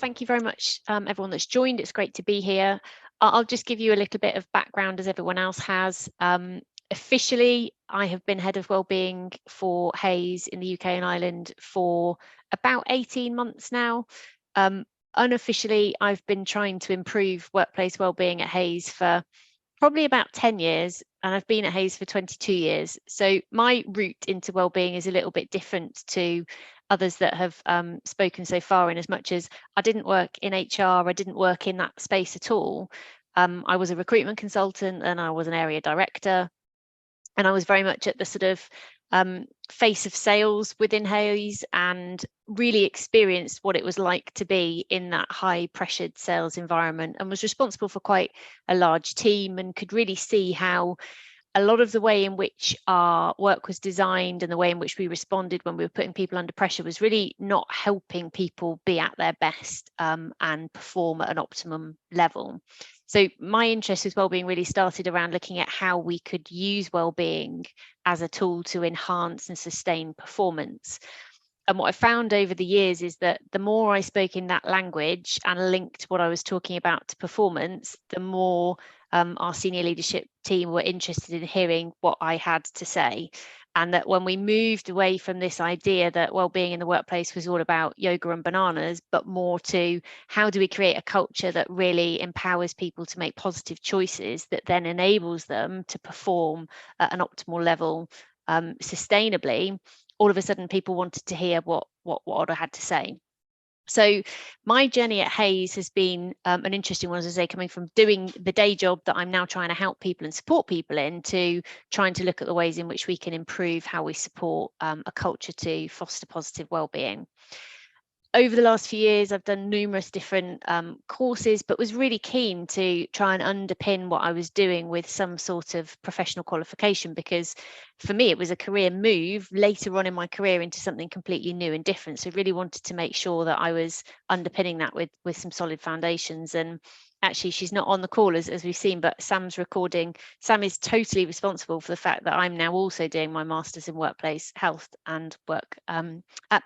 Thank you very much, everyone that's joined. It's great to be here. I'll just give you a little bit of background as everyone else has. Officially, I have been head of wellbeing for Hayes in the UK and Ireland for about 18 months now. Unofficially, I've been trying to improve workplace wellbeing at Hayes for probably about 10 years, and I've been at Hayes for 22 years. So my route into wellbeing is a little bit different to others that have spoken so far, in as much as I didn't work in HR, I didn't work in that space at all. I was a recruitment consultant and I was an area director, and I was very much at the sort of face of sales within Hayes, and really experienced what it was like to be in that high pressured sales environment, and was responsible for quite a large team, and could really see how a lot of the way in which our work was designed and the way in which we responded when we were putting people under pressure was really not helping people be at their best and perform at an optimum level. So my interest with wellbeing really started around looking at how we could use wellbeing as a tool to enhance and sustain performance. And what I found over the years is that the more I spoke in that language and linked what I was talking about to performance, the more our senior leadership team were interested in hearing what I had to say. And that when we moved away from this idea that well-being in the workplace was all about yoga and bananas, but more to how do we create a culture that really empowers people to make positive choices that then enables them to perform at an optimal level sustainably, all of a sudden people wanted to hear what I had to say. So my journey at Hayes has been an interesting one, as I say, coming from doing the day job that I'm now trying to help people and support people in, to trying to look at the ways in which we can improve how we support a culture to foster positive well-being. Over the last few years, I've done numerous different courses, but was really keen to try and underpin what I was doing with some sort of professional qualification, because for me, it was a career move later on in my career into something completely new and different. So really wanted to make sure that I was underpinning that with some solid foundations. And actually, she's not on the call as we've seen, but Sam's recording. Sam is totally responsible for the fact that I'm now also doing my master's in workplace health and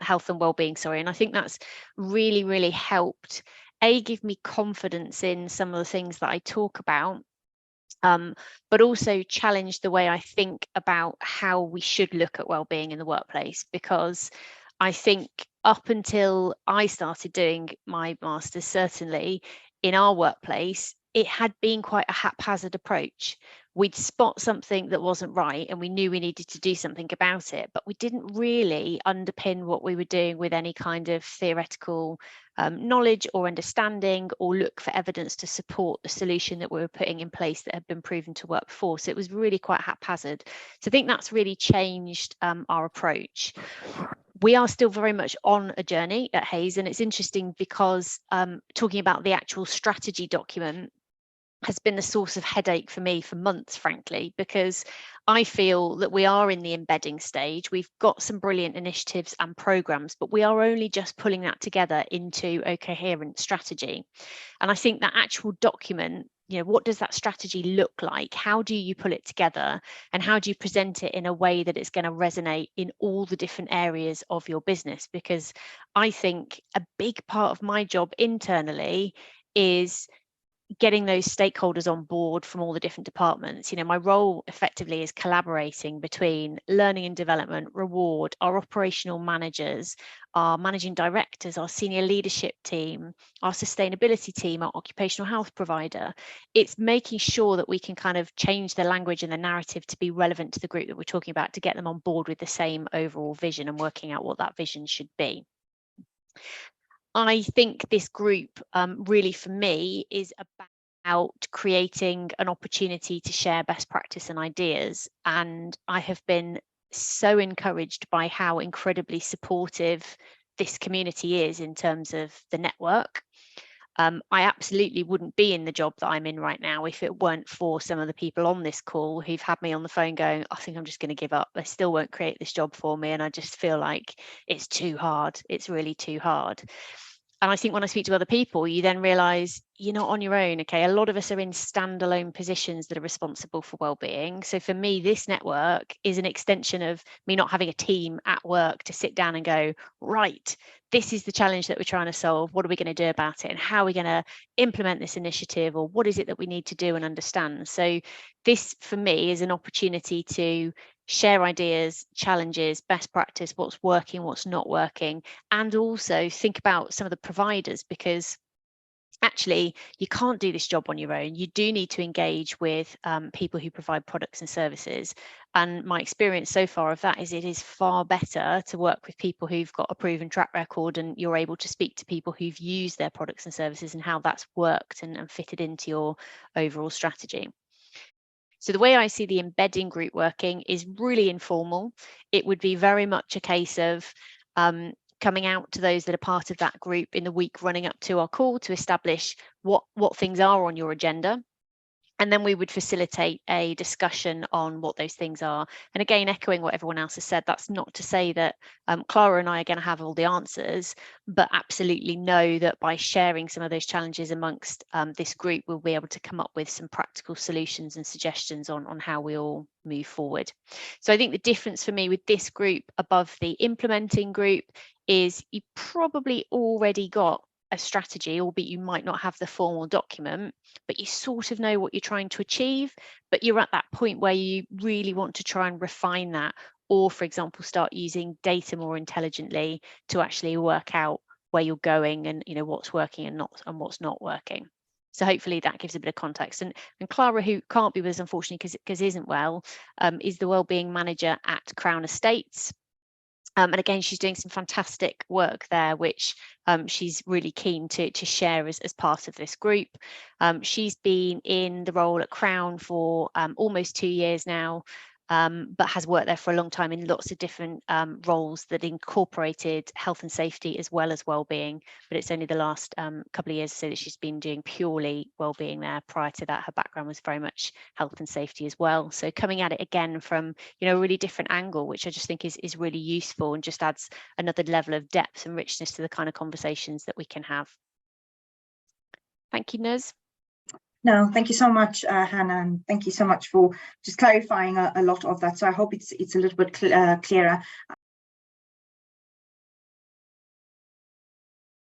health and wellbeing, sorry. And I think that's really, really helped give me confidence in some of the things that I talk about, but also challenge the way I think about how we should look at wellbeing in the workplace. Because I think up until I started doing my master's, certainly in our workplace, it had been quite a haphazard approach. We'd spot something that wasn't right and we knew we needed to do something about it, but we didn't really underpin what we were doing with any kind of theoretical knowledge or understanding, or look for evidence to support the solution that we were putting in place that had been proven to work before. So it was really quite haphazard. So I think that's really changed our approach. We are still very much on a journey at Hayes, and it's interesting because talking about the actual strategy document has been the source of headache for me for months, frankly, because I feel that we are in the embedding stage. We've got some brilliant initiatives and programs, but we are only just pulling that together into a coherent strategy. And I think that actual document, what does that strategy look like? How do you pull it together? And how do you present it in a way that it's going to resonate in all the different areas of your business? Because I think a big part of my job internally is getting those stakeholders on board from all the different departments. My role effectively is collaborating between learning and development, reward, our operational managers, our managing directors, our senior leadership team, our sustainability team, our occupational health provider. It's making sure that we can kind of change the language and the narrative to be relevant to the group that we're talking about, to get them on board with the same overall vision and working out what that vision should be. I think this group really, for me, is about creating an opportunity to share best practice and ideas. And I have been so encouraged by how incredibly supportive this community is in terms of the network. I absolutely wouldn't be in the job that I'm in right now if it weren't for some of the people on this call who've had me on the phone going, I think I'm just going to give up. They still won't create this job for me. And I just feel like it's too hard. It's really too hard. I think when I speak to other people, you then realise you're not on your own. Okay, a lot of us are in standalone positions that are responsible for wellbeing. So for me, this network is an extension of me not having a team at work to sit down and go, right, this is the challenge that we're trying to solve. What are we going to do about it? And how are we going to implement this initiative? Or what is it that we need to do and understand? So this, for me, is an opportunity to share ideas, challenges, best practice, what's working, what's not working, and also think about some of the providers, because actually you can't do this job on your own. You do need to engage with people who provide products and services. And my experience so far of that is it is far better to work with people who've got a proven track record, and you're able to speak to people who've used their products and services and how that's worked and fitted into your overall strategy. So the way I see the embedding group working is really informal. It would be very much a case of coming out to those that are part of that group in the week running up to our call to establish what things are on your agenda. And then we would facilitate a discussion on what those things are. And again, echoing what everyone else has said, that's not to say that Clara and I are going to have all the answers, but absolutely know that by sharing some of those challenges amongst this group, we'll be able to come up with some practical solutions and suggestions on how we all move forward. So I think the difference for me with this group above the implementing group is you probably already got a strategy, albeit you might not have the formal document, but you sort of know what you're trying to achieve, but you're at that point where you really want to try and refine that, or for example, start using data more intelligently to actually work out where you're going and what's working and what's not working. So hopefully that gives a bit of context. And Clara, who can't be with us unfortunately because isn't well, is the Wellbeing Manager at Crown Estates. And again, she's doing some fantastic work there, which she's really keen to share as part of this group. She's been in the role at Crown for almost 2 years now, but has worked there for a long time in lots of different roles that incorporated health and safety as well as wellbeing. But it's only the last couple of years or so that she's been doing purely wellbeing there. Prior to that, her background was very much health and safety as well. So coming at it again from a really different angle, which I just think is really useful and just adds another level of depth and richness to the kind of conversations that we can have. Thank you, Nuz. No, thank you so much, Hannah, and thank you so much for just clarifying a lot of that. So I hope it's a little bit clearer.